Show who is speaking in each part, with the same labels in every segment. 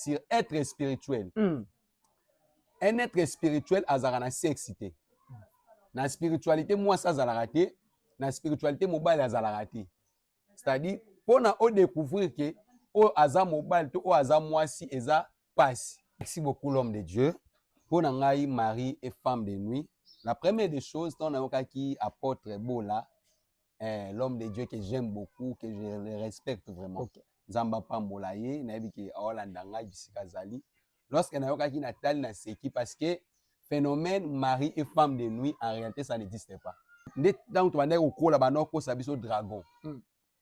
Speaker 1: Sur être spirituel. Un être spirituel azara na sexité. Na spiritualité moi ça azala te, na spiritualité mobile azala te. C'est-à-dire pour na o découvrir que o aza mobile to o aza mwasi eza passe. Merci beaucoup l'homme de Dieu. Pour na ngai mari et femme de nuit. La première des choses ton na qui apôtre Bola, l'homme de Dieu que j'aime beaucoup, que je le respecte vraiment. Okay. Zamba pambola ye na yebi ke Holanda ngai bisika zali. Lorsque na yokaki na tali na seki parce que phénomène mari et femme de nuit en réalité ça n'existe pas. Donc tu vas dire ko la banoko sabiso dragon.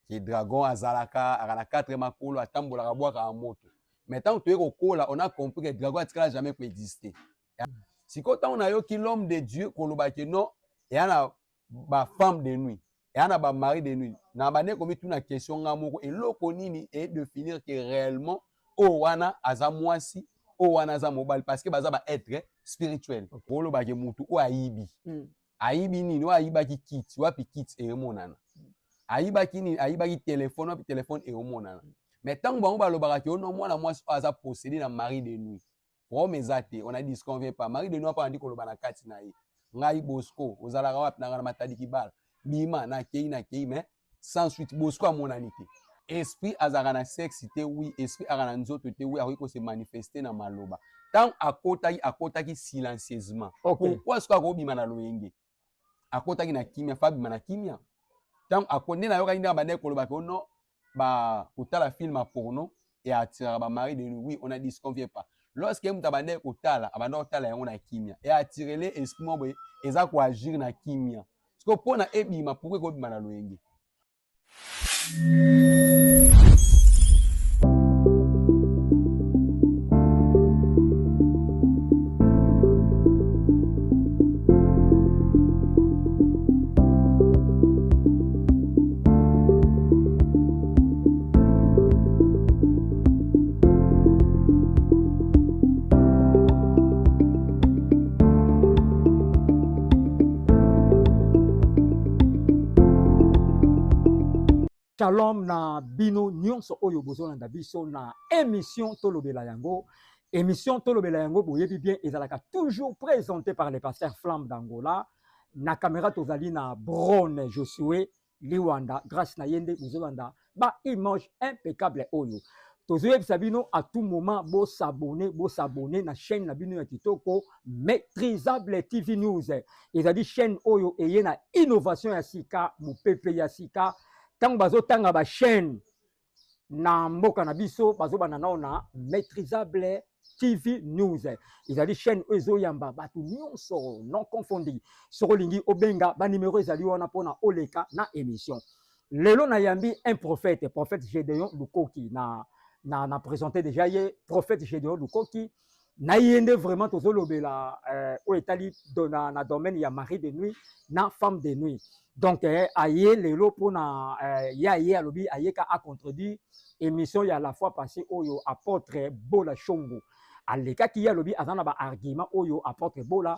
Speaker 1: Qui dragon azalaka akana 4 makolo atambola ka boaka en moto. Mais tant que tu es au kola, on a compris que dragon atikala jamais peut exister. Si quand on a yoki l'homme de Dieu koloba ke non, et y a ba femme de nuit. Et on a ba mari de nuit. Na bane komi tout na question ngamoko et loko nini est de finir que réellement o wana azamwasi o wana azamobal parce que baza ba être spirituel. Kolo ba ke mutu o aibi. Aibi nini o aiba ki kit, wapi kit e monana. Aiba ki nini aiba ki téléphone wapi téléphone e monana. Mais tant ba ba lo ba ke no mwana mwasi aza possédé na mari de nuit. Pour mes athées, on a dit ce qu'on vient pas. Mari de nous pas dit qu'on le bana kati na ye. Ngai Bosco, ozala wap na matadi ki bal. Bima na kei mais sans suite Bosco à mon anité. Esprit azara na sexité oui, esprit azara na nzoto te oui, ko se manifester na maloba. Tant akota ki silencieusement. Okay. Pourquoi est-ce qu'on bima na loyenge? Akota ki na kimia, fa bima na kimia. Tant akonde na yoka inda bane ko loba ko no ba utala film a porno et attirer ba mari de nous. Oui, on a dit ce qu'on vient pas. Lorsque vous avez kotala, abanda kotala yango na kimia et attirer les esprits mobo eza ko agir na kimia. Parce que pona ebima pourquoi ko bima na loyenge.
Speaker 2: Shalom na bino nyonso oyo bozolanda biso na émission Tolobela Yango. Émission Tolobela Yango boyebi bien ezalaka toujours présenté par les pasteurs Flamme d'Angola. Na caméra tozali na Bron Josué Liwanda grâce na yende bozolanda ba image impeccable oyo. Tozoyebisa bino à tout moment bo s'abonner na chaîne na bino ya kitoko Maîtrisable TV News. Ezali chaîne oyo eye na innovation ya sika mopepe ya sika. Tant bazo tanga ba chaîne na mboka na biso bazo banana na Maîtrisable TV News. Ezali chaîne ezo yamba batu nyonso non confondu. Sorolingi obenga ba numéro ezali wana pona oleka na émission. Lelo na yambi un prophète Gédéon Lukoki na présenté déjà hier prophète Gédéon Lukoki na yende vraiment tozolobela o etali dona na domaine ya mari de nuit na femme de nuit. Donc aye lelo pona ya alobi ayeka a contredire émission ya la fois passée oyo apôtre Bola Shongo aleka ki alobi azana ba argument oyo apôtre Bola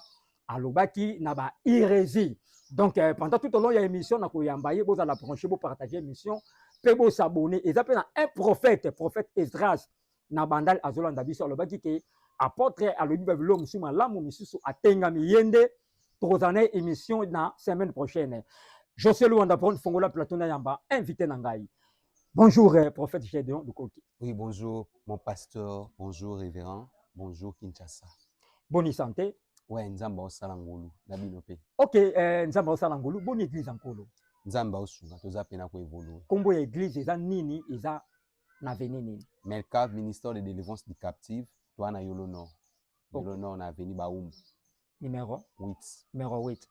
Speaker 2: alobaki na ba hérésie. Donc pendant tout au long ya émission na koyamba ye boza la brancher bo partager émission pe bo s'abonner et ça peut na un prophète Esdras na bandal azolanda biso alobaki ke apôtre alobi ba bilo musuma lamu misusu atenga miyende tozana émission na semaine prochaine. José Luanda pour Fongola Plateau na yamba invité nangai. Bonjour prophète Gédéon Lukoki.
Speaker 1: Oui, bonjour mon pasteur, bonjour révérend, bonjour Kinshasa.
Speaker 2: Bonne santé.
Speaker 1: Ouais, nzamba osalangulu na binope.
Speaker 2: OK, nzamba osalangulu, bonne église enkolo.
Speaker 1: Nzamba osunga toza pena ko évoluer.
Speaker 2: Kombo ya église eza nini eza na veni nini?
Speaker 1: Melcave ministère de délivrance du captif, toi na Yolo Nord. Yolo Nord na veni Baoum.
Speaker 2: Numéro
Speaker 1: 8.
Speaker 2: Numéro 8.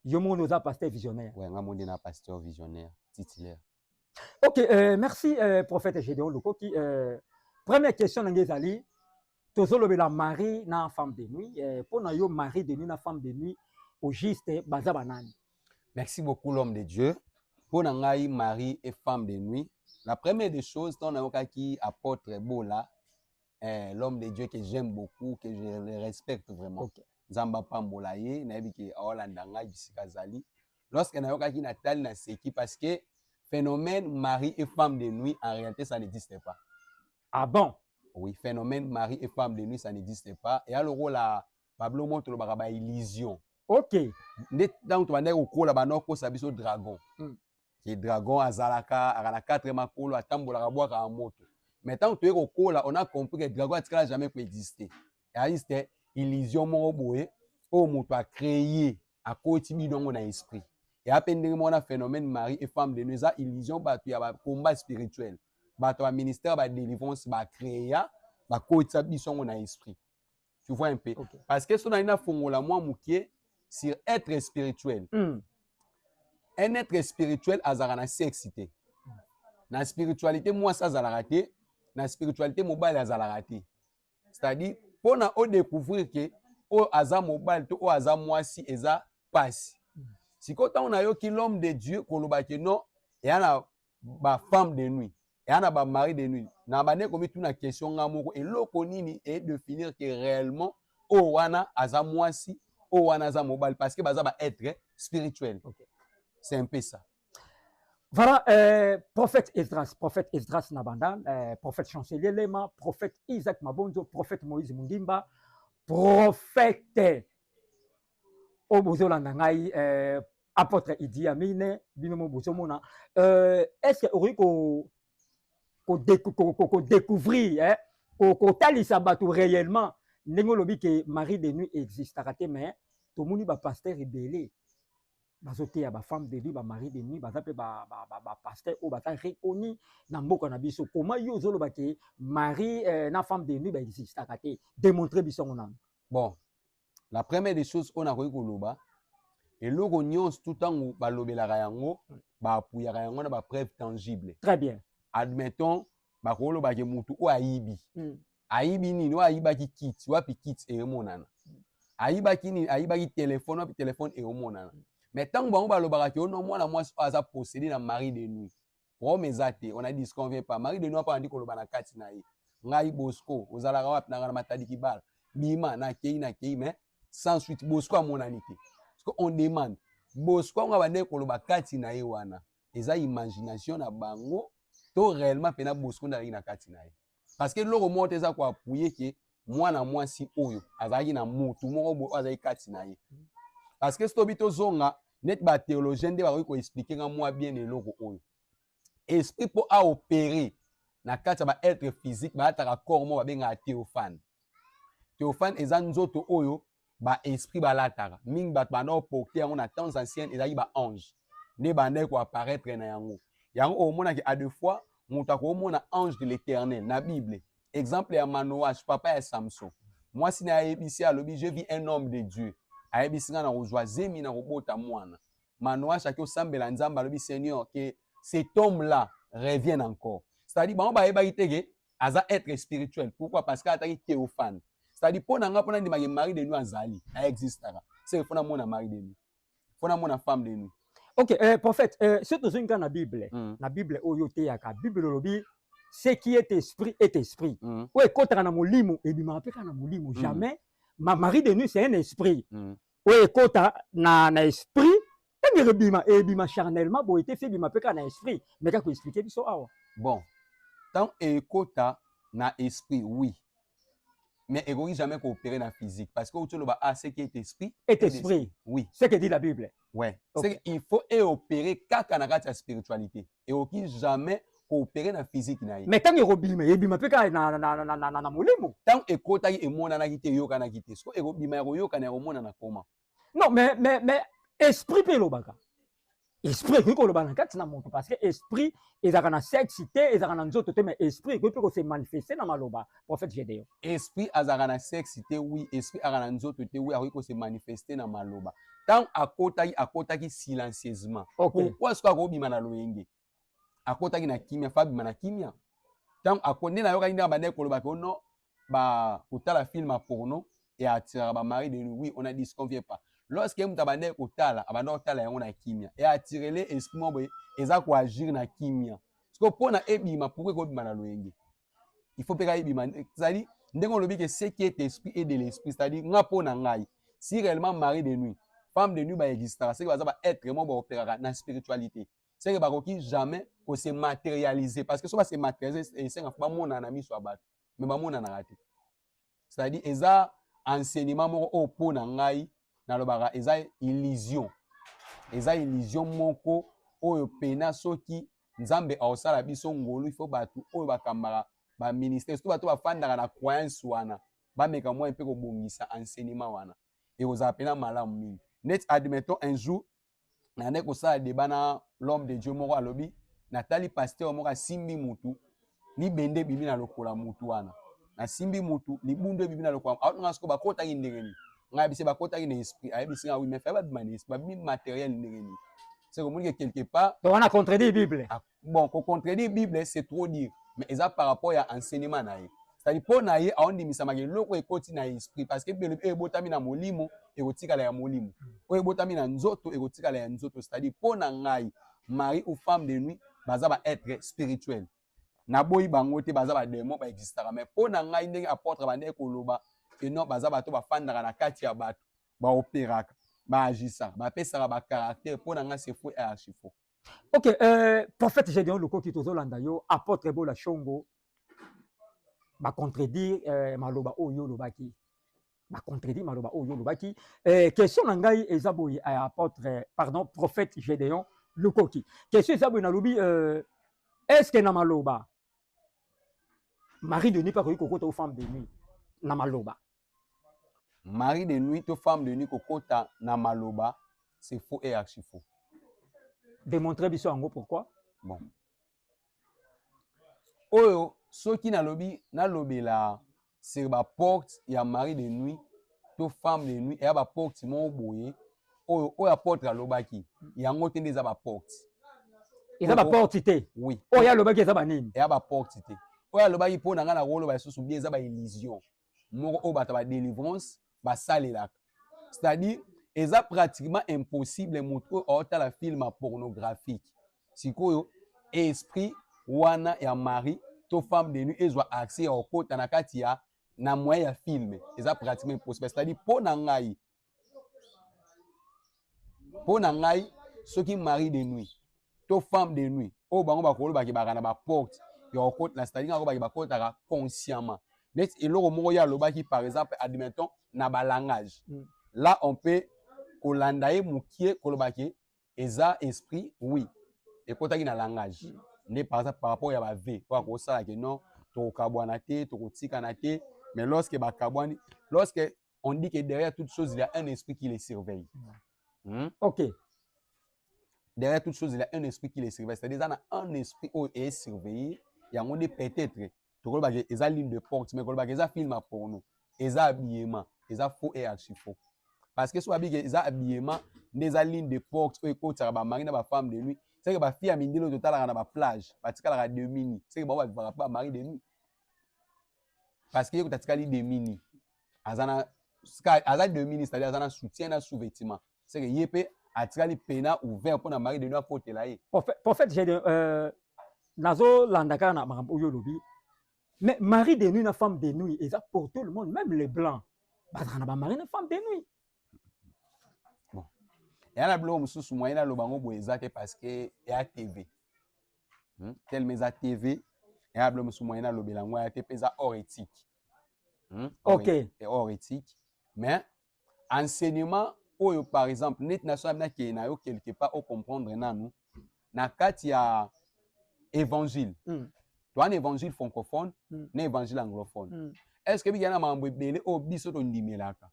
Speaker 2: Yomo nous a pasteur visionnaire.
Speaker 1: Ouais, ngamondi na pasteur visionnaire titulaire.
Speaker 2: OK, merci prophète Gédéon Lukoki. Première question ngezali tozolobela mari na femme de nuit pona yo mari de nuit na femme de nuit au juste baza banani.
Speaker 1: Merci beaucoup l'homme de Dieu. Pona ngai mari et femme de nuit. La première des choses ton na qui apôtre Bola, l'homme de Dieu que j'aime beaucoup, que je le respecte vraiment. Okay. Zamba pambola ye na yebi ke Holanda ngai bisika zali. Lorsque na yoka ki na tali na seki parce que phénomène mari et femme de nuit en réalité ça n'existe pas.
Speaker 2: Ah bon?
Speaker 1: Oui, phénomène mari et femme de nuit, ça n'existe pas. Et alors là, Pablo montre le baraba illusion.
Speaker 2: Ok.
Speaker 1: Dans ton année au cours là, banoko sabiso dragon. Qui dragon azalaka, à la 4e makolo, à tambola boire à moto. Mais tant que tu es au cours là, on a compris que le dragon n'a jamais pu exister. Et c'était illusion mon boé, au moto a créé à côté de mon esprit. Et à peine on a phénomène mari et femme de nuit, ça illusion, bah tu as combat spirituel. Bah ton ministère bah délivrance bah créer bah côté de son esprit. Tu vois un peu. Okay. Parce que si on a une fongola moi mouké sur être spirituel. Un être spirituel a une sexité. La spiritualité moi ça a raté, la spiritualité mobile a raté. C'est-à-dire pour na o découvrir que o aza mobile to o aza moi si eza passe. Si quand on a yo ki l'homme de Dieu koloba ke non et ana ba femme de nuit et ana ba mari de nuit. Na ba ne komi tout na question nga moko et loko nini est définir que réellement o wana aza moi si o wana aza mobile parce que baza ba être spirituel. Okay. C'est un peu ça.
Speaker 2: Voilà, prophète Esdras Nabandan, prophète Chancelier Lema, prophète Isaac Mabonzo, prophète Moïse Mungimba, prophète Obozola Nangai, apôtre Idi Amine, Binomo Bozomona. Est-ce qu'on découvrir, qu'on talise bateau réellement, n'est-ce pas que Marie de nuit existe, mais tout le monde va pasteur rebellé. Bazote ya ba femme de nuit ba mari de nuit baza pe ba pasteur o baza reconnu na mboka na biso comment yo zolo ba ke mari na femme de nuit ba existe akate démontrer biso ngona.
Speaker 1: Bon, la première des choses on a koyi koloba et logo nyons tout temps ba lobelaka yango ba apuyaka yango na ba preuve tangible.
Speaker 2: Très bien.
Speaker 1: Admettons ba koloba ke mutu o ayibi. Ayibi ni no ayiba ki kit wapi kit e monana. Ayiba ki ni ayiba ki téléphone wapi téléphone e monana. Mais tant que on va le baraki, on a moi à posséder la mari de nuit. Pour mes athées, on a dit ce qu'on vient pas. Mari de nuit, pas dit qu'on le bana katinaï. Ngai Bosco, aux alarabes, n'a matadi qui bal. Bima, na kei, mais sans suite, Bosco à mon anité. Parce qu'on demande, Bosco, on va dire qu'on le bana katinaï wana. Et ça, imagination na bango, to réellement, pena Bosco n'a rien à katinaï. Parce que l'eau monte ça quoi, appuyer que moi na moi si oyo, azaki na motu, moi, azaki katinaï. Parce que ce que zonga net ba théologien de ba ko expliquer nga moi bien eloko oyo. Esprit pour a opérer na kati ba être physique ba ataka corps mo ba benga théophane. Théophane ezanzoto oyo ba esprit ba lataka. Ming bat ba no porter yango na temps ancienne ezali ba ange. Ne ba ndeko apparaître na yango. Yango o mona ki a deux fois muta ko mona ange de l'Éternel na Bible. Exemple ya Manoah, papa ya Samson. Moi si na ebisi alobi je vis un homme de Dieu. Ayebisinga na kozwa zemi na kobota mwana. Manoa chaki osambela nzamba alobi Seigneur que cet homme là revienne encore. C'est-à-dire ba ba yeba itege aza être spirituel. Pourquoi? Parce que ataki théophane. C'est-à-dire pona nga pona ndima mari de nuit azali, a existera. C'est fona mona mari de nuit. Fona mona femme de nuit.
Speaker 2: OK, prophète, surtout dans la Bible. La Bible oyo te yaka Bible lobi ce qui est esprit est esprit. Ouais, kotaka na molimo et bima peka na molimo jamais. Ma mari de nuit c'est un esprit. Oui, kota na esprit, et bima charnellement bo été fait bima peka na esprit. Mais kako expliquer biso awa.
Speaker 1: Bon. Tant et kota na esprit oui. Mais il ne jamais coopérer dans la physique parce que tu le ce qui est esprit
Speaker 2: est esprit.
Speaker 1: Oui.
Speaker 2: C'est ce que dit la Bible.
Speaker 1: Ouais. Okay. Il faut opérer kaka na la spiritualité et aucun jamais coopérer dans la physique naïe.
Speaker 2: Mais tant que robime et bima peka na molimo.
Speaker 1: Tant et kota et mona na kité yoka na kité. So et robime yoka na mona na koma.
Speaker 2: Non mais esprit pe lobaka. Esprit que le banakati na monto parce que esprit ezaka na sexité ezaka na nzoto te mais esprit que peut se manifester na maloba prophète Gédéon.
Speaker 1: Esprit azaka na sexité oui, esprit azaka na nzoto te oui, ako se manifester na maloba. Tant akotaki silencieusement. Okay. Pourquoi est-ce qu'on bima na loyenge? Akotaki na kimia fabi na kimia. Tant akonde na yoka inda bande koloba ko non ba kotala film porno et attirer ba mari de lui oui, on a dit ce qu'on vient pas. Lorsque vous avez kotala abanda kotala yango na kimia et attirer les esprits mo boye eza ko agir na kimia. Parce que pona ebima pourquoi ko bima na loyenge? Il faut peka ebima, c'est-à-dire ndenge on lobi que ce qui est esprit et de l'esprit, c'est-à-dire nga pona ngai si réellement mari de nuit, femme de nuit ba existera, c'est que ça va être mo ba opérer na spiritualité. C'est que ba koki jamais ko se matérialiser parce que ça va se matérialiser et c'est nga pas mon anami so abat. mais bamonanaka te. C'est-à-dire eza enseignement moko oyo mpo na ngai nalobaka eza illusion moko oyo pena soki nzambe aosala biso ngolu ifo bato oyo bakambaka baministère surtout bato bafandaka na croyance wana bameka mwa mpe kobongisa enseignement wana ekozala pena malamu mingi. Net admettons un jour nande kosala débat na l'homme de Dieu moko alobi natali pasteur moko asimbi mutu libende bibi na lokola mutu wana na simbi mutu libundu bibi na lokola atonga siko bakotaki ndenge nini ngai bise bakotaki na esprit ayebisi nga oui mais fa babima na esprit babimi matériel ndenge nini. C'est comme que quelque part
Speaker 2: donc on a contredit Bible.
Speaker 1: Bon, qu'on contredit Bible c'est trop dire mais ça par rapport à enseignement na ye. C'est-à-dire pour na ye aondimisa maki loko ekoti na esprit parce que belo ebotami na molimo ekotikala ya molimo. O ebotami na nzoto ekotikala ya nzoto. C'est-à-dire pour na ngai mari ou femme de nuit baza ba être spirituel. Na boyi bango te baza ba démon ba existara mais pour na ngai ndenge apôtre bande koloba que non baza bato bafandaka na kati ya bato ba opéraka ba agissaka ba pesaka ba caractère pour na ngai c'est faux et archi faux.
Speaker 2: Ok, prophète Gédéon Lokoki tozolanda yo apôtre Bola Shongo ba contredire maloba oyo lobaki ba contredire maloba oyo lobaki question na ngai eza boye apôtre pardon prophète Gédéon Lokoki question eza boye na lobi est-ce que na maloba mari de nuit pas kokota ou femme de nuit na maloba
Speaker 1: mari de nuit to femme de nuit kokota na maloba c'est faux et archi faux.
Speaker 2: Démontrer biso en gros pourquoi.
Speaker 1: Bon. Oyo soki nalobela sur ba porte ya mari de nuit to femme de nuit et ba porte mo boye oyo apôtre alobaki yango te ndeza ba porte.
Speaker 2: Eza ba porte te.
Speaker 1: Oui.
Speaker 2: Oyo alobaki eza ba nini?
Speaker 1: Et ba porte te. Oyo alobaki po na nga na rolo ba susu bien eza ba illusion. Moko oyo bata ba délivrance ba salelaka. C'est-à-dire eza pratiquement impossible moto ota la film pornographique sikoyo esprit wana ya mari to femme de nuit ezwa accès au kota na kati ya na moyen ya film eza pratiquement impossible. C'est-à-dire po na ngai soki mari de nuit to femme de nuit o bango bakolo baki baka na ba porte ya okota na c'est-à-dire ngo baki bakota consciemment net eloko moko ya lobaki par exemple admettons na ba langage là on peut kolanda ye mukie kolobaki eza esprit oui ekotaki na langage ne par exemple par rapport ya ba v kwa kosala ke non tokabwana te tokotikana te mais lorsque bakabwani lorsque on dit que derrière toute chose il y a un esprit qui les surveille.
Speaker 2: OK,
Speaker 1: derrière toute chose il y a un esprit qui les surveille, c'est-à-dire ça un esprit où est surveillé yango de peut-être tokolobaki eza ligne de porte mais kolobaki eza film porno eza habillement eza faux et archi faux. Parce que soit bien ça habillement des lignes de porte ou écoute ça ba mari na ba femme de nuit c'est que ba fille a mindelo total na ba plage patika la de mini c'est que ba pas mari de nuit parce que écoute tatika li de mini azana de mini c'est-à-dire azana soutien na sous-vêtement c'est que yepé atika li pena ouvert pour na mari de nuit à côté là.
Speaker 2: Prophète j'ai nazo landaka na makambo oyo lobi mais mari de nuit na femme de nuit et ça pour tout le monde même les blancs bazana ba mari na femme de nuit.
Speaker 1: Et à la blonde sous moyen à l'obango boezate parce que ya TV tel mais à TV et à blonde sous moyen à l'obelango ya TV ça hors éthique.
Speaker 2: OK,
Speaker 1: et hors éthique mais enseignement oyo par exemple net national na ki na yo quelque part au comprendre nanu na kati ya évangile toi un évangile francophone na évangile anglophone est-ce que bi yana mambo ebele o biso to ndimelaka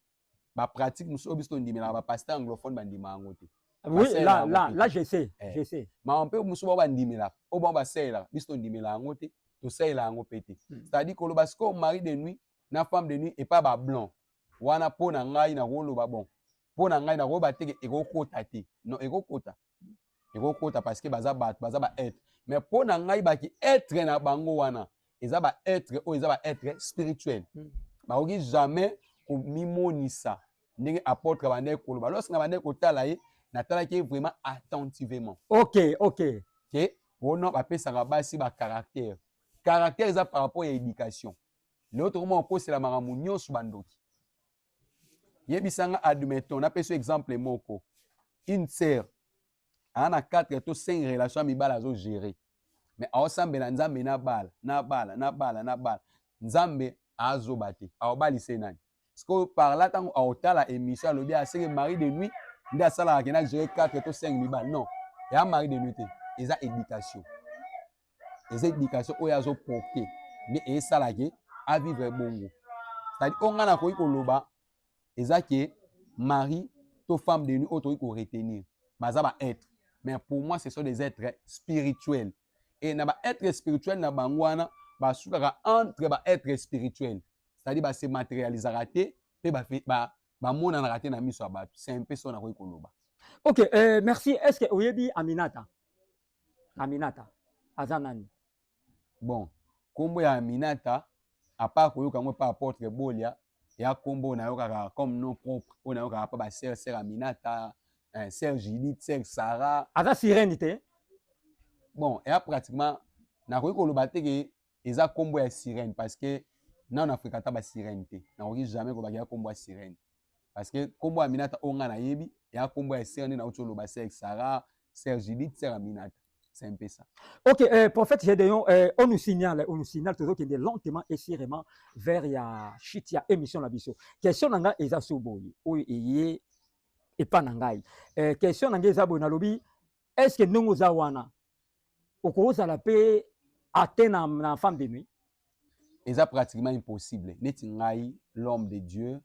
Speaker 1: ba pratique muso biso ndimela ba pasteur anglophone bandima ngote.
Speaker 2: Oui, là je sais, je sais.
Speaker 1: Mais on peut muso ba ndimela o ba sela biso ndimela ngote to sela ngo pété. C'est-à-dire que le basco mari de nuit na femme de nuit et pas ba blanc. Wana po na ngai na rolo ba bon. Po na ngai na roba teke ekokota te. Non ekokota. Ekokota parce que baza ba être. Mais po na ngai ba ki être na bango wana. Eza ba être o eza ba être spirituel. Ba ogi jamais ko mimonisa ndenge apôtre bande koloba lorsque na bande kotala ye natala ki vraiment attentivement.
Speaker 2: OK, OK.
Speaker 1: Que ono ba pesaka basi ba caractère eza par rapport à éducation l'autre moment ko c'est la maramu nyonso bandoki yebisanga admettons na peso exemple moko une sœur ana 4 to 5 relations mibala zo gérer mais ensemble na nzambe na bala nzambe azoba te aobalise nani parce que par là tant aotala émission alobi aseke mari de nuit nde asalaka ke na gérer 4 to 5 mibali non ya mari de nuit te eza éducation oyo azoporte nde esalaki avivre bongo c'est-à-dire onga na koki koloba eza ke mari to femme de nuit oyo toki koretenir baza baêtre mais pour moi ce sont des êtres spirituels et na baêtre spirituel na bango wana basukaka entre baêtre spirituel c'est-à-dire base matérialisaka te mpe bamonanaka te na miso ya bato c'est un peu so nakoki koloba.
Speaker 2: Ok, merci. Est-ce que oyebi Aminata aza nani?
Speaker 1: Bon kombo ya Aminata à part koyoka yango pa apôtre Bolia ya kombo nayokaka comme nom propre oyo nayokaka pa basœur Aminata, sœur Judith, sœur Sarah.
Speaker 2: Aza sirène te?
Speaker 1: Bon eya pratiquement nakoki koloba te ke eza kombo ya sirène parce que nano afréquenta basirène te nakoki jamais kolobaki ya kombo ya sirène parce que kombo ya Aminata oyo nga nayebi eya kombo ya sœur nde nauti oloba sœur Sarah, sœur Judith, sœur Aminata. C'est un peu ça.
Speaker 2: Ok, prophète Gédéon, on nous signale toujours qu'il est lentement et sûrement vers ya chitia émission la biso. Question nanga eza soboyi, oyo eye epa nangai. Question nanga eza boyi nalobi, est-ce que ndongo za wana okozala pe atteindre na femme de nuit?
Speaker 1: Eza pratiquement impossible. Neti ngai l'homme de Dieu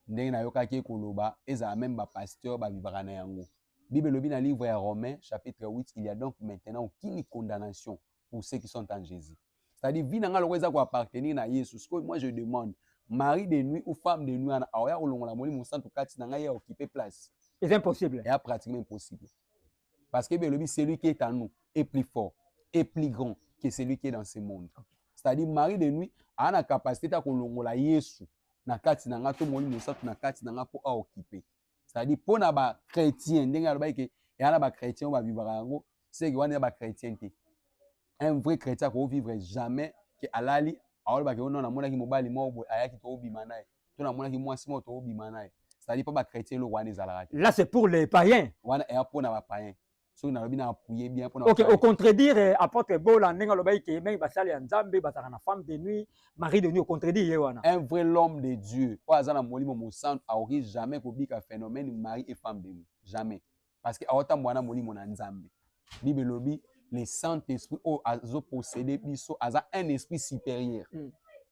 Speaker 1: ndenge nayokaki koloba ezala même ba pasteur ba vivra na yango. Bible lobi na livre ya Romains chapitre 8, il y a donc maintenant aucune condamnation pour ceux qui sont en Jésus. C'est-à-dire vie nanga loko eza ko appartenir na Yesu. Ce que moi je demande, mari de nuit ou femme de nuit ana aoya kolongola molimo santu kati na ngai ya occuper place.
Speaker 2: C'est impossible.
Speaker 1: C'est pratiquement impossible. Parce que Bible lobi celui qui est en nous est plus fort et plus grand que celui qui est dans ce monde. C'est-à-dire mari de nuit ana capacité ta kolongola Yesu na kati na nga to molimo santu na kati na nga po a occuper. C'est-à-dire pour na ba chrétien ndenge aloba ke ya na ba chrétien ba vivre yango c'est que wana ba chrétienté un vrai chrétien ko vivre jamais que alali aloba ke non na mona ki mobali mo ayaki to bima nae to na mona ki mwasi mo to bima nae c'est-à-dire pas ba chrétien lo wana ezalaka.
Speaker 2: Là c'est pour les païens.
Speaker 1: Wana e pour na ba païens. So na lobi na appuyer bien pour na.
Speaker 2: OK, au contredire apôtre Bola ndenge aloba ke même basali ya Nzambe basaka na femme de nuit, mari de nuit au contredire ye wana.
Speaker 1: Un vrai l'homme de Dieu o azana molimo mo sant auri jamais ko bika phénomène mari et femme de nuit, jamais parce que aota mwana molimo na Nzambe. Bible lobi le Saint-Esprit o azo posséder biso aza un esprit supérieur.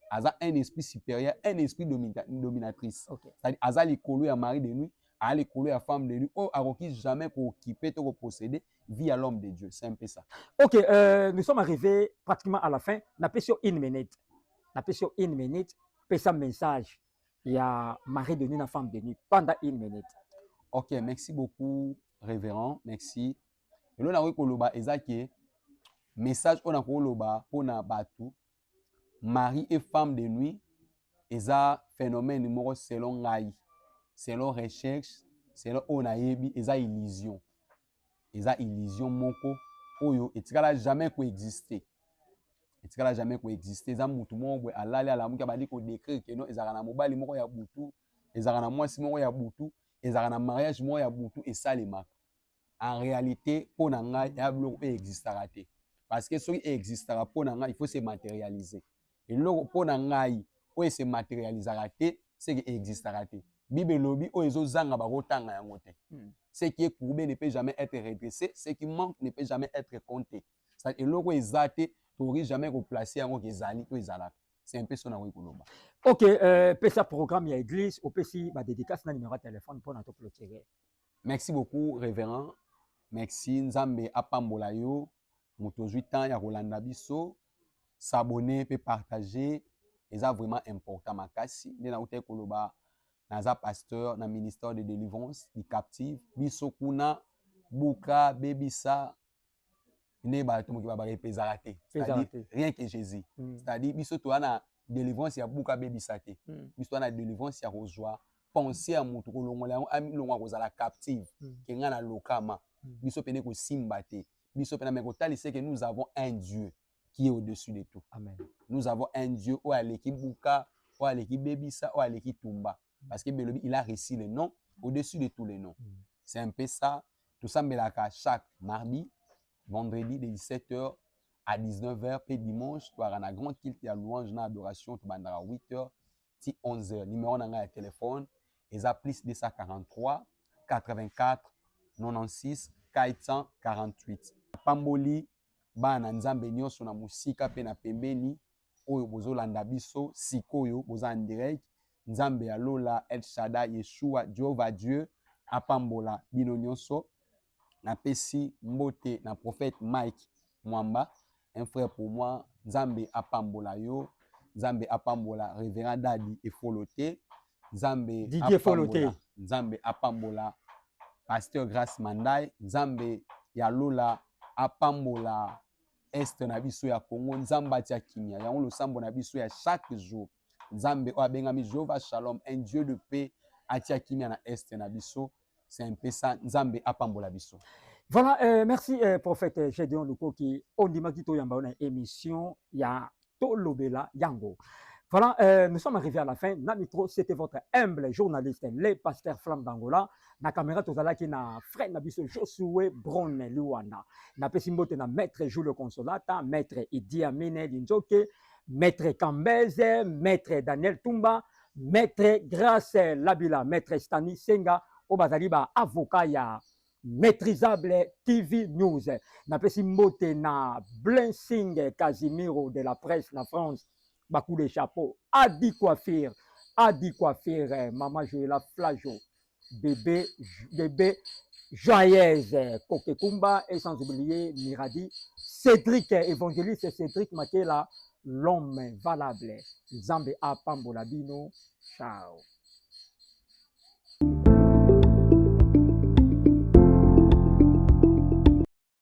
Speaker 1: Aza un esprit supérieur, un esprit dominatrice.
Speaker 2: Okay.
Speaker 1: C'est-à-dire aza likolo ya mari de nuit, a likolo ya femme de nuit o akoki jamais ko occuper to ko posséder vie à l'homme de Dieu, c'est un peu ça.
Speaker 2: OK, nous sommes arrivés pratiquement à la fin. Na pesio une minute. Pesa message. Il y a mari de nuit na femme de nuit pendant une minute.
Speaker 1: OK, merci beaucoup révérend, merci. Et là na koloba ezaki message on a koloba pona batu mari et femme de nuit eza phénomène moko selon ngai, selon recherche, selon onayebi eza illusion. Eza illusion moko oyo etikala jamais coexister. Etikala jamais coexister. Eza mutu moko alali alamuka bali ko décrire que non ezaka na mobali moko ya butu, ezaka na mwasi moko ya butu, ezaka na mariage moko ya butu et salemaka. En réalité pour na ngai ya biloko existera te. Parce que soki existera pour na ngai il faut se matérialiser. Et loko pour na ngai o se matérialisera te, c'est que existera te. Bible lobi o ezozanga bakotanga yango te. Ce qui est courbé ne peut jamais être redressé, ce qui manque ne peut jamais être compté. Et loko ezate tori jamais replacer yango kezali to ezalaka. C'est un peu ça na koloba.
Speaker 2: OK, pesa programme ya église au pesi ba dédicace na numéro de téléphone pour na to clôturer.
Speaker 1: Merci beaucoup révérend. Merci Nzambe apambola yo moto zwi temps ya kolanda biso, s'abonner pe partager, eza vraiment important makasi. Nde na uta koloba naza pasteur na ministère de délivrance du captif biso kuna buka bebisa ne ba to moki ba repezala te. C'est-à-dire rien que Jésus. C'est-à-dire biso to na délivrance ya buka bebisa te. Biso na délivrance ya kozwa penser à moto kolongola yango ami longwa kozala captive ke nga na lokama. Biso pene ko simba te. Biso pena mekotali c'est que nous avons un Dieu qui est au-dessus de tout.
Speaker 2: Amen.
Speaker 1: Nous avons un Dieu o aleki buka, o aleki bebisa, o aleki tumba. Parce que Belobi, il a réussi les noms au-dessus de tous les noms. C'est un peu ça. Tout ça, mais là, chaque mardi, vendredi, de 17h à 19h, puis dimanche, tu as une grande culte de louange, na adoration, tu as 8h, ti 11h. Numéro de téléphone, ils appellent plus 243 84 96 448. Pamboli, bana nzambe nyonso na musika pe na pembeni, oyo bozolanda biso, sikoyo, boza en direct, nzambe ya lola, El Shaddai, Yeshua, Jehovah Dieu, apambola bino nyonso. Na pesi mbote na prophète Mike Mwamba, un frère pour moi, nzambe apambola yo, nzambe apambola révérend Dadi Efolote, nzambe
Speaker 2: Didier
Speaker 1: apambola,
Speaker 2: Folote.
Speaker 1: nzambe apambola pasteur Grace Mandai, nzambe ya lola apambola est na biso ya Congo, nzambe atia kimia yango losambo na biso ya chaque jour, nzambe o abengami Jehovah Shalom, un Dieu de paix, atia kimia na est na biso. C'est un peu ça, nzambe apambola biso.
Speaker 2: Voilà, merci prophète Gédéon Lukoki. On dit que yamba une émission ya Tolobela Yango. Voilà, nous sommes arrivés à la fin. Namitro, c'était votre humble journaliste, le pasteur Flamme d'Angola. Na caméra tozala ki na frère Nabiso Josué Bron Luanda. Na pesimbote na maître Jules Consolata, maître Idi Amine Linzoke, maître Kambeze, maître Daniel Tumba, maître Grace Labila, maître Stani Senga, Obazali ba avocat ya maîtrisable TV News. Na pesimbote na Blessing Casimiro de la presse na France. Bakou de chapeau, Adi Coiffure, Maman Joëla Flajo, bébé Joyeuse, Kokekumba, et sans oublier Miradi, Cédric, évangéliste Cédric Makela, l'homme valable, Zambe Apambolabino, ciao.